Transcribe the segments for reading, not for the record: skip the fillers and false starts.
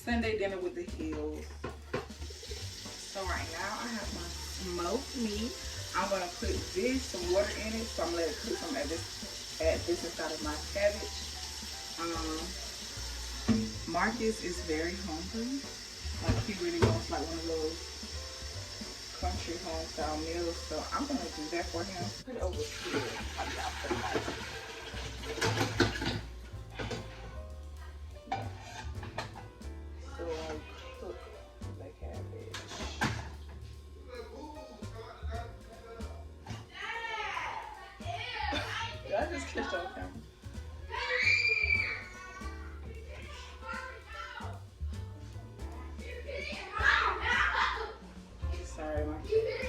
Sunday dinner with the Hills. So right now I have my smoked meat. I'm gonna put this some water in it, so I'm gonna let it cook some at this inside of my cabbage. Marcus is very hungry. Like he really wants like one of those country home style meals, so I'm gonna do that for him. Put it over here. So I'll cook the cabbage. Did I just kiss on camera? Sorry, my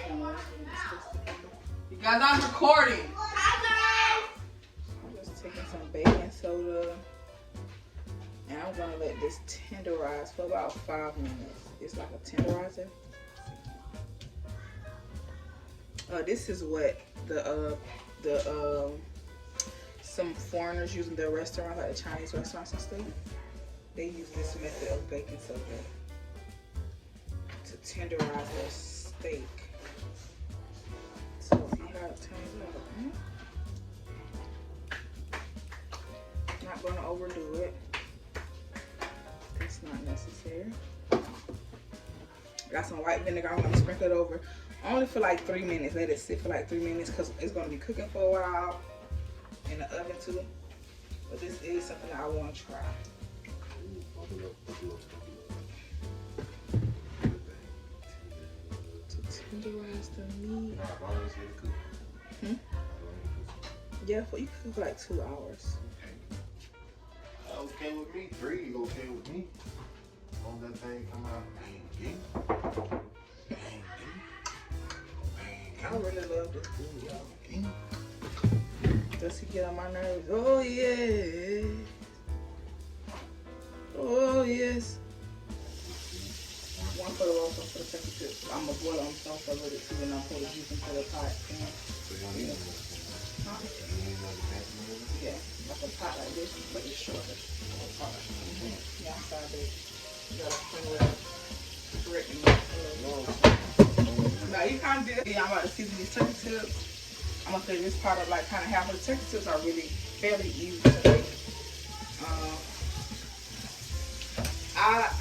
camera. You guys, I'm recording. I'm just taking some baking soda. And I'm gonna let this tenderize for about 5 minutes. It's like a tenderizer. This is what some foreigners use in their restaurants, like the Chinese restaurants and stuff. They use this method of baking soda to tenderize their steak. So see how it turns out. Not gonna overdo it. It's not necessary. Got some white vinegar. I'm gonna sprinkle it over only for like 3 minutes. Let it sit for like 3 minutes because it's gonna be cooking for a while in the oven too. But this is something that I want to try. To tenderize the meat. Yeah, you cook for like 2 hours. Okay with me. 3 okay with me. As long as that thing come out. I really love this food, y'all. Does he get on my nerves? Oh yeah. Oh yes. One for the roast, one for the turkey strips. I'm gonna boil them some for a little bit too, and I'll pour the juice into the pot. So you don't need no more. Yeah, like a pot like this, but it's shorter. Yeah, I'm sorry, babe. You gotta clean it up. Correct me. Now you kind of did. Yeah, I'm about to season these turkey tips. I'm gonna fill this pot up like kind of half. The turkey tips are really fairly easy to make.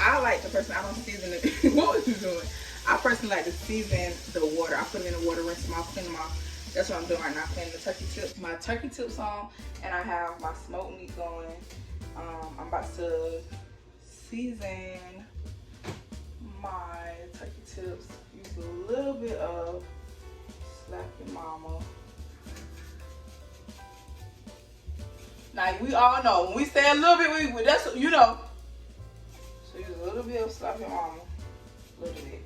I like the person. I don't season it. What was you doing? I personally like to season the water. I put it in the water, rinse them off, clean them off. That's what I'm doing right now, cleaning the turkey tips. My turkey tips on, and I have my smoked meat going. I'm about to season my turkey tips. Use a little bit of Slap Your Mama. Now we all know when we say a little bit, we that's you know. So use a little bit of Slap Your Mama, a little bit.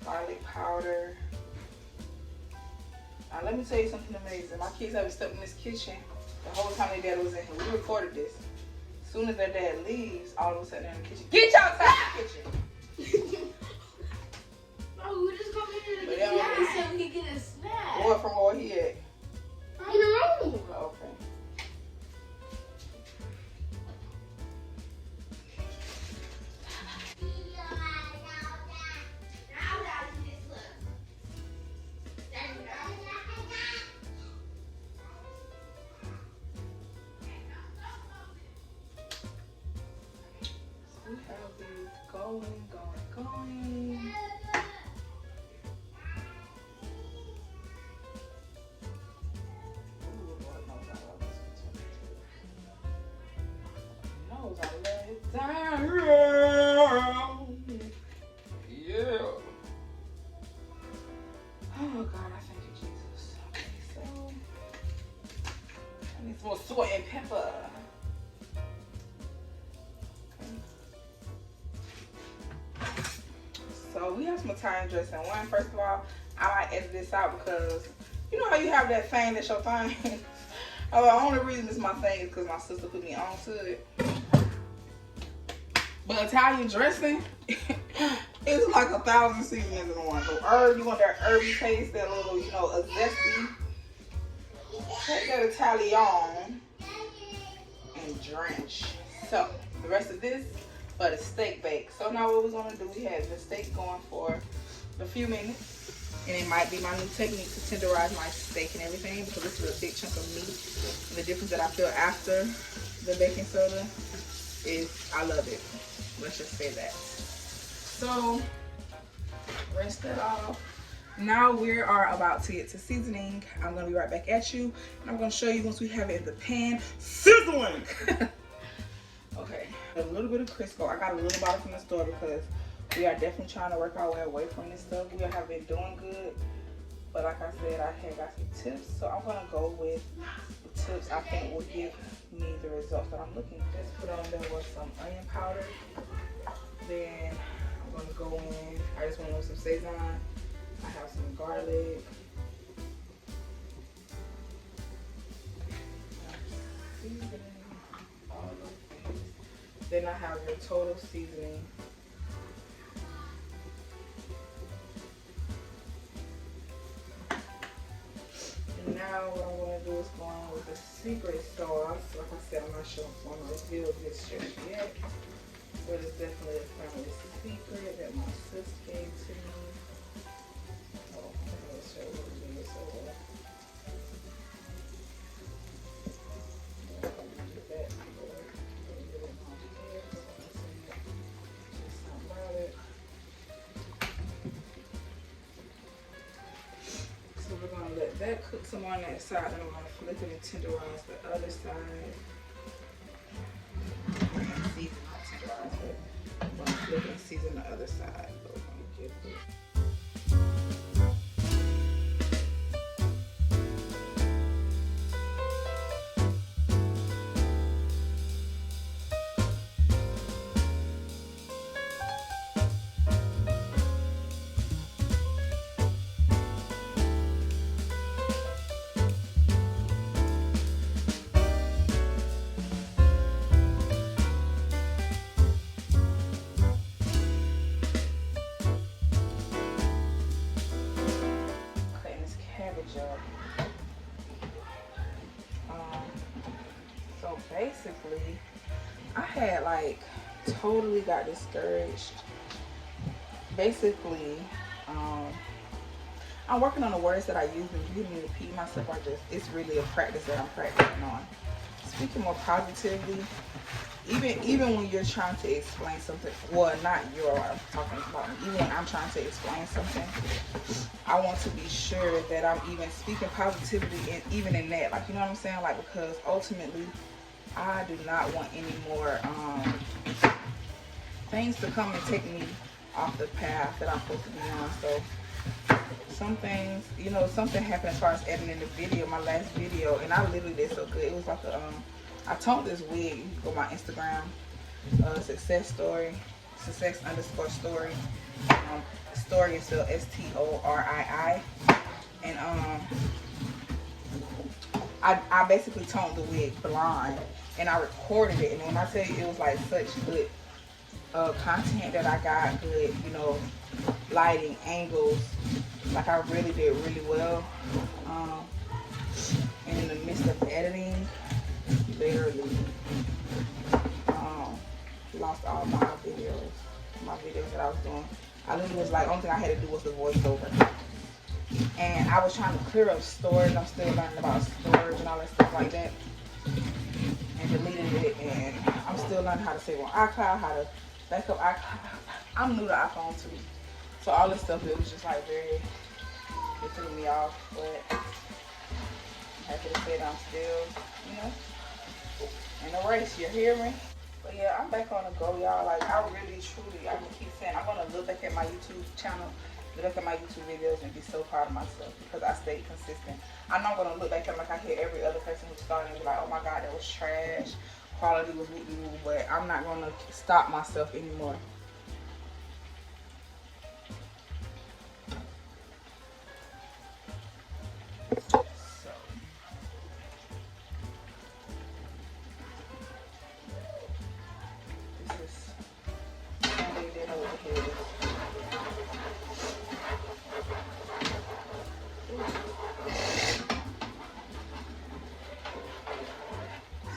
Garlic powder. Now let me tell you something amazing. My kids haven't stepped in this kitchen the whole time their dad was in here. We recorded this. As soon as their dad leaves, all of a sudden they're in the kitchen. Get y'all out the kitchen. Oh, we just come in here to get snacks so we can get a snack. What from where he at? In the room. Okay. We have these going. Knows I let it down. Yeah. Oh God, I thank you, Jesus. Okay, so I need some more salt and pepper. So we have some Italian dressing. One, first of all, I might edit this out because you know how you have that thing that's your thing. Oh, the only reason it's my thing is because my sister put me on to it. But Italian dressing, it's like 1,000 seasonings in one. So herb, you want that herby taste, that little, you know, a zesty. Take that Italian and drench. So the rest of this for the steak bake. So now what we're gonna do, we have the steak going for a few minutes, and it might be my new technique to tenderize my steak and everything, because this is a big chunk of meat. And the difference that I feel after the baking soda is I love it. Let's just say that. So rinse that off. Now we are about to get to seasoning. I'm gonna be right back at you, and I'm gonna show you once we have it in the pan sizzling. Okay, a little bit of Crisco. I got a little bottle from the store because we are definitely trying to work our way away from this stuff. We have been doing good, but like I said, I had got some tips, so I'm gonna go with the tips I think will give me the results that I'm looking for. Just put on there with some onion powder. Then I'm gonna go in. I just went with some Sazon. I have some garlic. Then I have your total seasoning. And now what I'm going to do is go on with the secret sauce. Like I said, I'm not sure if I'm going to reveal this just yet, but it's definitely a family secret that my sis gave to me. Oh, let's show you what it is. So we're going to let that cook some on that side, then we're going to flip it and tenderize the other side. And season, not tenderize it. We're going to flip it and season the other side. So we're going to get this. So basically, I had like totally got discouraged. Basically, I'm working on the words that I use and you need to repeat myself. It's really a practice that I'm practicing on. Speaking more positively, even when you're trying to explain something, well, not I'm talking about me, even when I'm trying to explain something, I want to be sure that I'm even speaking positivity, and even in that, like, you know what I'm saying? Like, because ultimately, I do not want any more things to come and take me off the path that I'm supposed to be on. So some things, you know, something happened as far as editing the video, my last video, and I literally did so good. It was like a I toned this wig. You can go my Instagram, success story, success_story. Story is spelled STORII. And I basically toned the wig blonde, and I recorded it. And when I tell you, it was like such good content that I got, good, you know, lighting, angles. Like I really did really well. And in the midst of editing, literally lost all my videos that I was doing. I literally was like, only thing I had to do was the voiceover. And I was trying to clear up storage. I'm still learning about storage and all that stuff like that. And deleted it, and I'm still learning how to save on iCloud, how to back up iCloud. I'm new to iPhone too. So all this stuff, it was just like it threw me off, but I'm happy to say that I'm still, you know, in a race, you hear me? But yeah, I'm back on the go, y'all. Like, I really, truly, I can keep saying, I'm going to look back at my YouTube channel, look at my YouTube videos, and be so proud of myself because I stayed consistent. I know I'm going to look back at like I hear every other person who started and be like, oh my God, that was trash. Quality was woo-woo, but I'm not going to stop myself anymore.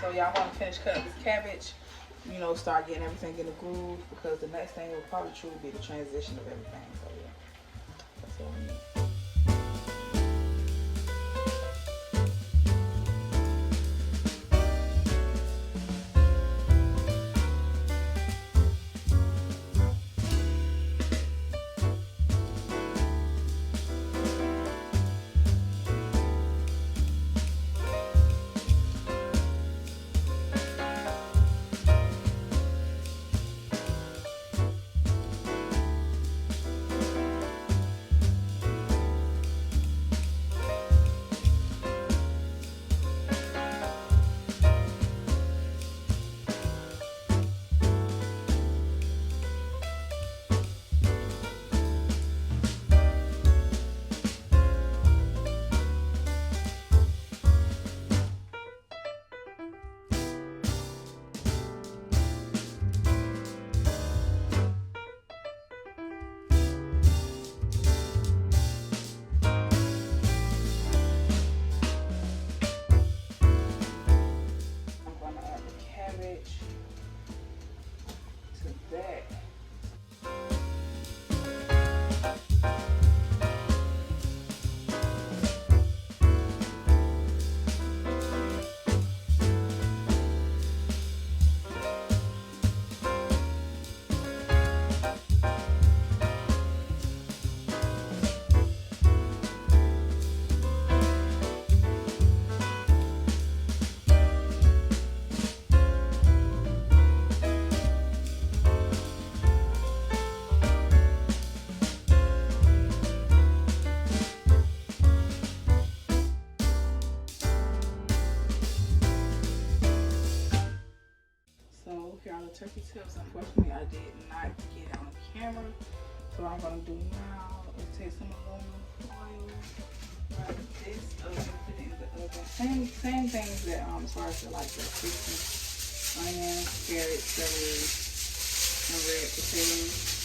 So yeah, I want to finish cutting this cabbage. You know, start getting everything in the groove, because the next thing will probably truly be the transition of everything. So yeah, that's what we need. Here are the turkey tips. Unfortunately, I did not get it on camera. So what I'm gonna do now is take some aluminum foil, grab this oven, put it in the oven. Same things that as far as the chicken, onion, carrots, celery, and red potatoes.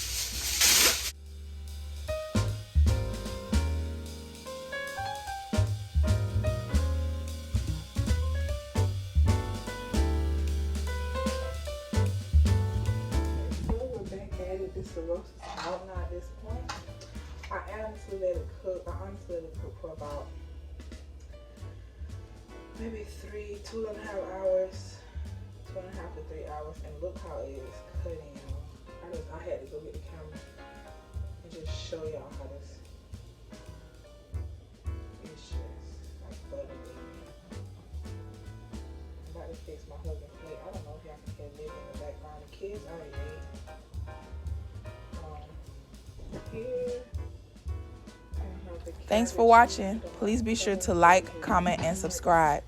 This roast is out now at this point. I honestly let it cook. For about maybe 2.5 hours, 2.5 to 3 hours, and look how it is cutting. I had to go get the camera and just show y'all how this is just like butter baby. I'm about to fix my husband's plate. I don't know if y'all can hear Libby in the background. The kids already ate. Thanks for watching. Please be sure to like, comment, and subscribe.